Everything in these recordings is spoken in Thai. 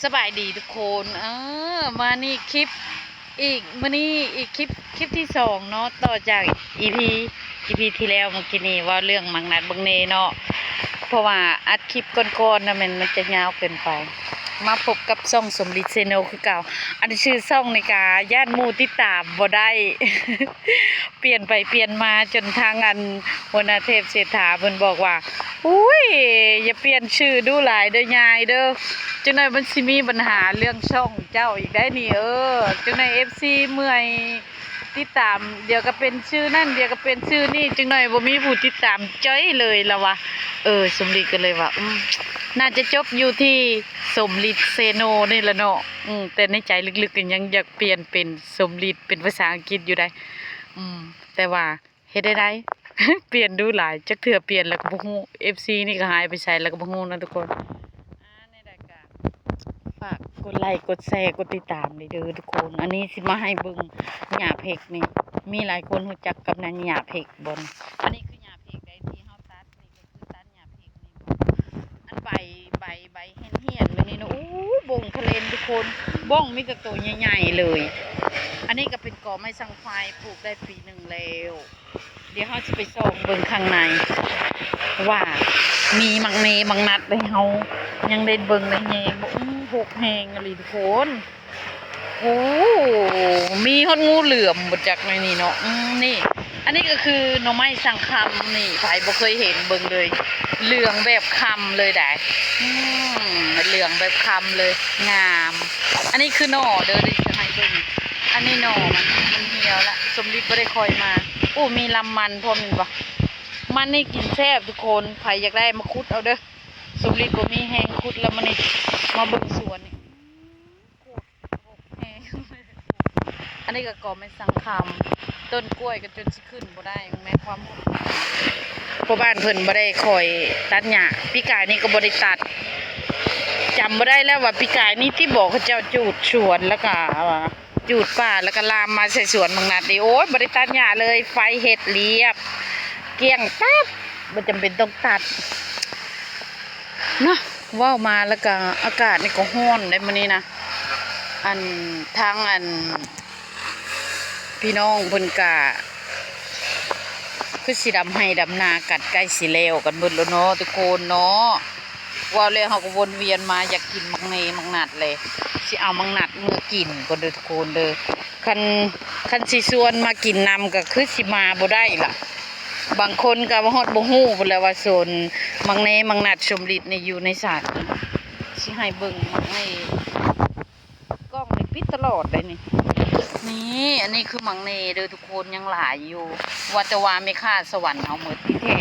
สบายดีทุกคนมานี่คลิปอีกมานี่อีกคลิปที่สองเนาะต่อจากอีพีที่แล้วเมื่อกี้นี้ว่าเรื่องมังนัดบังเนเนาะเพราะว่าอัดคลิปก่อนๆนะมันจะยาวเกินไปมาพบกับซ่องสมฤทธิ์เซโนคือเก่าอันนี้ชื่อซ่องในกาญาติหมู่ที่ตามบ่ได้ เปลี่ยนไปเปลี่ยนมาจนทางอันหัวหน้าเทพเศรษฐาเพิ่นบอกว่าอุ้ยอย่าเปลี่ยนชื่อดูหลายเด้อยายเด้อจังได๋มันสิมีปัญหาเรื่องช่องเจ้าอีกได้นี่จังได๋ FC เมื่อยติดตามเดี๋ยวก็เป็นชื่อนั่นเดี๋ยวก็เป็นชื่อนี่จังหน่อยบ่มีผู้ติดตามจ้อยเลยละวะสมฤทธิ์ก็เลยว่าน่าจะจบอยู่ที่สมฤทธิ์เซโนนี่แหละเนาะแต่ในใจลึกๆก็ยังอยากเปลี่ยนเป็นสมฤทธิ์เป็นภาษาอังกฤษอยู่ได้แต่ว่าเฮ็ดได้ เปลี่ยนดูหลายจักเทื่อเปลี่ยนแล้วก็บ่ฮู้ FC นี่ก็หายไปไสแล้วก็บ่ฮู้นะทุกคนในรายการฝากกดไลค์กดแชร์กดติดตามเลยเด้อทุกคนอันนี้สิมาให้เบิ่งหญ้าเพกนี่มีหลายคนรู้จักกับนางหญ้าเพกบ่อันนี้คือหญ้าเพกได้ที่เฮาตัดนี่ก็คือตัดหญ้าเพกนี่อันใบเหี้ยนๆแบบนี้นะบ่งทะเลนทุกคนบ้องมีแต่ตัวใหญ่ๆเลยอันนี้ก็เป็นกอไม้สังไฟปลูกได้ปีหนึ่งแล้วเดี๋ยวเขาจะไปส่องเบิ่งข้างในว่ามีมังเนมังนัดได้เฮายังได้เบิ่งได้แฮงหกแฮงอะไรทุกคนมีฮอดงูเหลือมบ่จักในนี่เนาะนี่อันนี้ก็คือหน่อไม้สังคำนี่ไผบ่เคยเห็นเบิ่งเลยเหลืองแบบคำเลยได้เหลืองแบบคำเลยงามอันนี้คือหน่อเด้อดิจะให้เบิ่งอันนี้หน่อมันเหี่ยวละสมฤทธิ์บ่ได้คอยมามีลำมันพร้อมนี่บ่มันนี่กินแซ่บทุกคนใครอยากได้มาคุดเอาเด้อสมฤทธิ์บ่มีแห้งคุดแล้วมันนี่มาเบิ่งสวนนี่อันนี้ก็กอไม้สังคำต้นกล้วยก็จนสิขึ้นบ่ได้แม้ความพ่อบ้านเพิ่นบ่ได้คอยตัดหญ้าปีกายนี่ก็บ่ได้ตัดจำบ่ได้แล้วว่าปีกายนี่ที่บอกเขาเจ้าจูดสวนแล้วก็จูดป่าแล้วก็ลามมาใส่สวนบางนัดนี่บ่ได้ตัดหญ้าเลยไฟเฮ็ดเรียบเกลี้ยงปั๊บบ่จำเป็นต้องตัดเนาะว้าวมาแล้วก็อากาศนี่ก็ร้อนได้มื้อนี้นะทางพี่น้องเพิ่นก็คือสิดำให้ดำนากัดใกล้สิแล้วกันเบิดแล้วเนาะทุกคนเนาะว่าแล้วเฮาก็วนเวียนมาอยากกินมังเนมังนัดเลยสิเอามังนัดเมื่อกินก็เด้อทุกคนเด้อคันสิชวนมากินนำก็คือสิมาบ่ได้ล่ะบางคนก็บ่ฮอดบ่ฮู้พุ่นแหละว่าโซนมังเนมังนัดสมฤทธิ์นี่อยู่ในศาสตร์สิให้เบิ่งมังเนกล้องนี่ปิดตลอดเลยนี่อันนี้คือมังเนเด้อทุกคนยังหลายอยู่ว่าแต่ว่าไม่ค่าสวรรค์เอาหมดที่แท้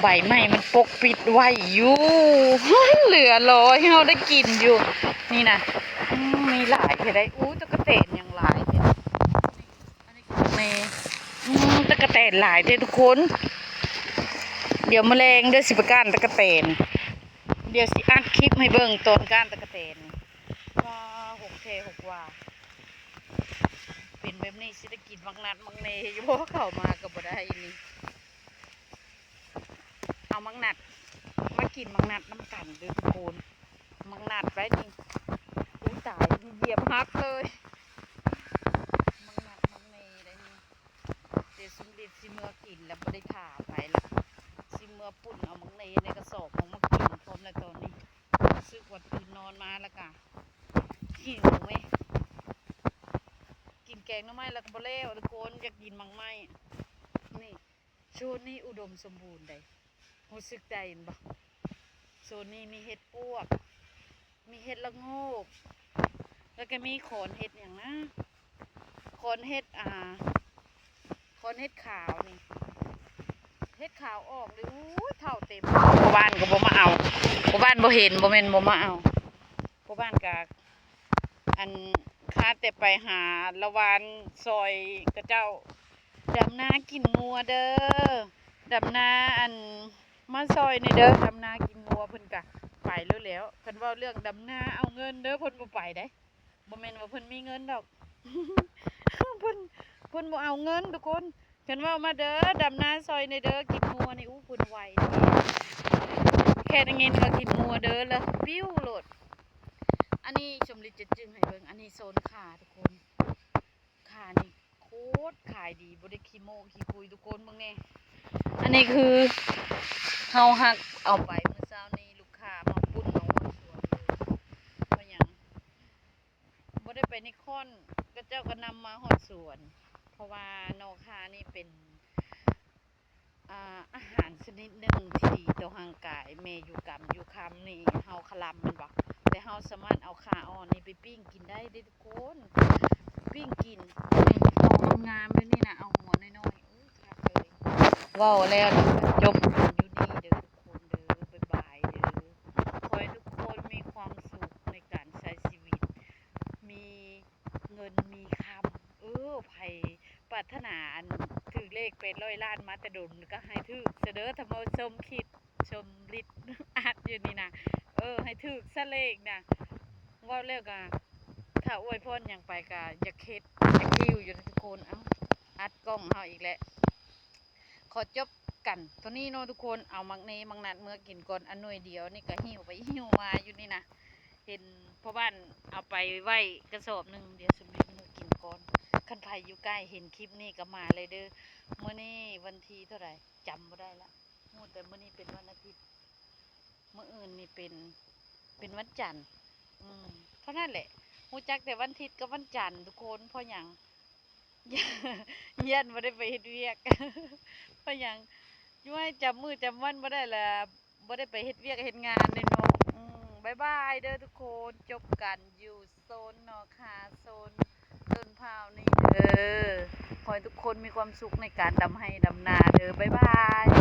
ใบไม้มันปกปิดไว้อยู่เหลือรอให้เราได้กินอยู่นี่นะมีหลายแค่ได้ตะกะแตนยังหลายเลยอันนี้คือมังเนตะกะแตนหลายเลยทุกคนเดี๋ยวแมลงเดี๋ยวสิไปก้านตะกะแตนเดี๋ยวสิอัดคลิปให้เบิ่งตอนก้านตะกะแตนว่า6 ว่าเป็นแบบนี้สิได้กินมังนัดมังเนอยู่เพราะเข้ามาก็บ่ได้นี่เอามังนัดมากินมังนัดน้ำกันด้วยทุกคนมังนัดไว้นี่ตายเหยียบฮักเลยมังนัดมังเนได้นี่เดี๋ยวสมฤทธิ์สิเมื่อกินแล้วบ่ได้ถ่าไปละสิเมื่อปุ่นเอามังเนในกระสอบของมากินพร้อมแล้วตอนนี้ซื้อขวดตื่นนอนมาแล้วก็หิวไหมกินแกงหน่อไม้แล้วก็บ่แล้วทุกคนอยากกินมังไม้นี่โซนนี้อุดมสมบูรณ์ได้รู้สึกได้เห็นบ่โซนนี้มีเห็ดปวกมีเห็ดละโงกแล้วก็มีขอนเห็ดอย่างนะขอนเห็ดขอนเห็ดขาวนี่เห็ดขาวออกเลยเท่าเต็มพ่อบ้านก็บ่มาเอาพ่อบ้านบ่เห็นบ่แม่นบ่มาเอาพ่อบ้านก็ข้าแต่ไปหาละวานซอยกระเจ้าดำนากินงัวเด้อดำนามาซอยในเด้อดำนากินงัวเพิ่นกะไปแล้วเพิ่นว่าเรื่องดำนาเอาเงินเด้อเพิ่นบ่ไปได้บ่แม่นว่าเพิ่นมีเงินดอก เพิ่นบ่เอาเงินทุกคนเพิ่นว่ามาเด้อดำนาซอยในเด้อกินงัวนี่เพิ่นไหวแค่ได้เงินก็กินงัวเด้อแล้วปิ้วโลดอันนี้ จะจึงให้เบิ่งอันนี้โซนขาทุกคนขานี่โคตรขายดีบ่ได้ขี้โม้ขี้คุยทุกคนเบิ่งแน่อันนี้คือเฮาหักเอาไปเมื่อเช้านี้ลูกค้ามาปุ้นเอาสวนเลยเพราะหยังบ่ได้ไปนิคอนก็เจ้าก็นำมาฮอดสวนเพราะว่านอคานี่เป็นอาหารชนิดหนึ่งที่ดีต่อร่างกายแม่อยู่กับอยู่คำนี่เฮาคลำมันบ่แต่เฮาสามารถเอาขาอ่อนนี่ไปปิ้งกินได้เด้ทุกคนปิ้งกินนี่เอางามๆเลยนี่นะเอาหัวน้อยๆอุ้ยคักเลยเว้าแล้วนี่ก็จบอยู่นี่เด้อทุกคนเด้อบ๊ายบายเด้อขอให้ทุกคนมีความสุขในการใช้ชีวิตมีเงินมีคำไผปรารถนาอันถือเลขเป็น100 ล้านมาแต่ดนก็ให้ถือเสด้อถ้ามาชมคิดชมฤทธิ์ อัดอยู่นี่นะให้ถือซะเลขนะเว้าแล้วก็ถ้าอวยพรหยังไปก็อย่าเค็ดอย่าคิวอยู่นะทุกคนอัดกล้องเฮาอีกแล้วขอจบกันตัวนี้เนาะทุกคนเอามักนี้มักนัดเมื่อกินก่อนอันหน่วยเดียวนี่ก็หิวไปหิวมาอยู่นี่นะเห็นพ่อบ้านเอาไปไว้กระสอบหนึงเดี๋ยวสมมุติมื้อกินก่อนคันไผอยู่ใกล้เห็นคลิปนี้ก็มาเลยเด้อมื้อนี้วันที่เท่าไหร่จำบ่ได้ละฮู้แต่มื้อนี้เป็นวันอาทิตย์มื้ออื่นนี่เป็นวันจันทร์เท่านั้นแหละฮู้จักแต่วันอาทิตย์กับวันจันทร์ทุกคนเพราะหยัง ยันบ่ได้ไปเฮ็ดเวียก เพราะหยังอยู่ให้จำมื้อจำวันบ่ได้ล่ะบ่ได้ไปเฮ็ดเวียกเฮ็ดงานเลยเนาะบ๊ายบายเด้อทุกคนจบกันอยู่โซนเนาะค่ะโซนต้นพร้าวนี่เด้อขอให้ทุกคนมีความสุขในการดำไร่ดำนาเด้อบ๊ายบาย